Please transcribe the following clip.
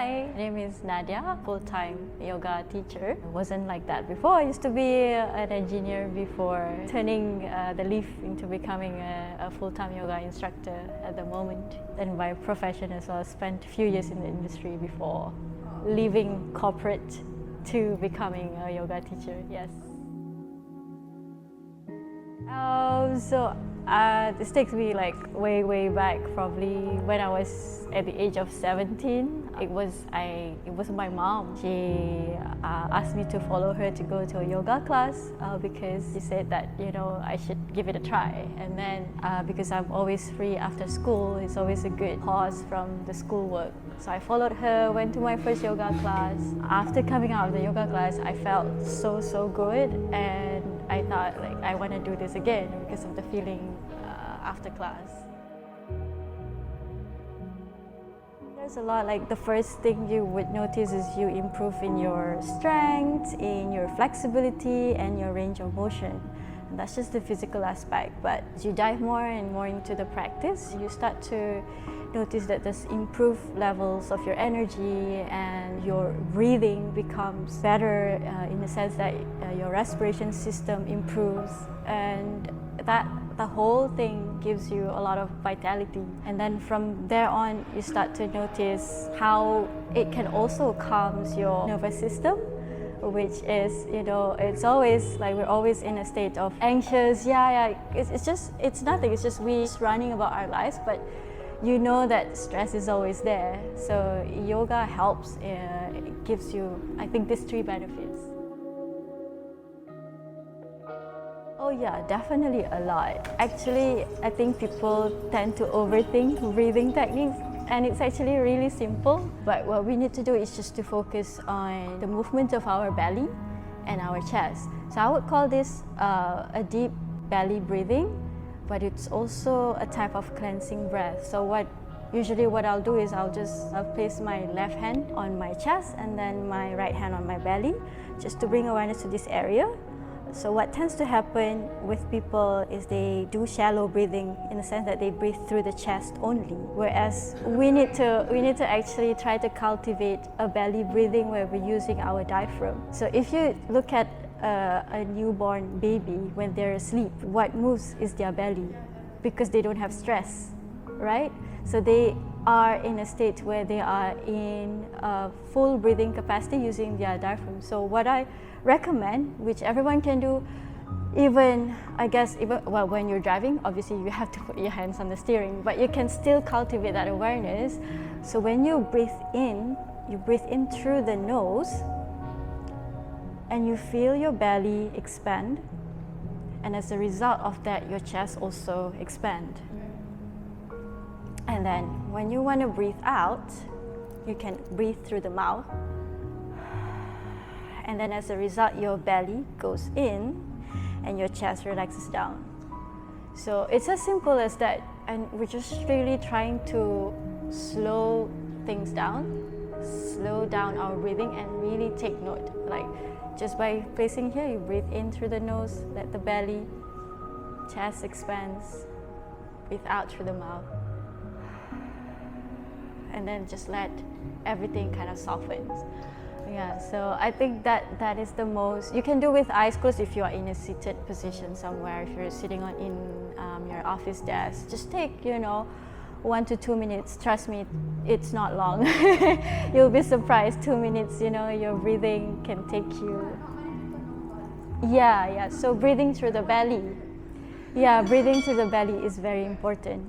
Hi, my name is Nadiah, full-time yoga teacher. It wasn't like that before. I used to be an engineer before turning the leap into becoming a full-time yoga instructor at the moment. And by profession as well, I spent a few years in the industry before leaving corporate to becoming a yoga teacher, yes. This takes me like way back, probably when I was at the age of 17. It was my mom. She asked me to follow her to go to a yoga class because she said that I should give it a try. And then because I'm always free after school, it's always a good pause from the schoolwork. So I followed her, went to my first yoga class. After coming out of the yoga class, I felt so good, and I thought like I want to do this again because of the feeling after class. There's a lot, like the first thing you would notice is you improve in your strength, in your flexibility, and your range of motion. And that's just the physical aspect, but as you dive more and more into the practice, you start to notice that there's improved levels of your energy, and your breathing becomes better in the sense that your respiration system improves, and that the whole thing gives you a lot of vitality. And then from there on, you start to notice how it can also calm your nervous system, which is, it's always like we're always in a state of anxious. It's nothing, it's just we running about our lives, but that stress is always there. So yoga helps, it gives you, I think, these three benefits. Oh yeah, definitely a lot. Actually, I think people tend to overthink breathing techniques, and it's actually really simple. But what we need to do is just to focus on the movement of our belly and our chest. So I would call this a deep belly breathing, but it's also a type of cleansing breath. So what I'll do is I'll place my left hand on my chest and then my right hand on my belly, just to bring awareness to this area. So what tends to happen with people is they do shallow breathing, in the sense that they breathe through the chest only, whereas we need to actually try to cultivate a belly breathing where we're using our diaphragm. So if you look at a newborn baby when they're asleep, what moves is their belly because they don't have stress, right? So they are in a state where they are in full breathing capacity using their diaphragm. So what I recommend, which everyone can do, even when you're driving, obviously you have to put your hands on the steering, but you can still cultivate that awareness. So when you breathe in through the nose, and you feel your belly expand, and as a result of that, your chest also expand. And then when you want to breathe out, you can breathe through the mouth, and then as a result, your belly goes in and your chest relaxes down. So it's as simple as that, and we're just really trying to slow things down, slow down our breathing, and really take note. Like just by placing here, you breathe in through the nose, let the belly, chest expands, breathe out through the mouth, and then just let everything kind of softens. Yeah, so I think that is the most you can do with eyes closed. If you are in a seated position somewhere, if you're sitting in your office desk, just take 1 to 2 minutes. Trust me, it's not long. You'll be surprised. 2 minutes, your breathing can take you. Yeah. So breathing through the belly. Yeah, breathing through the belly is very important.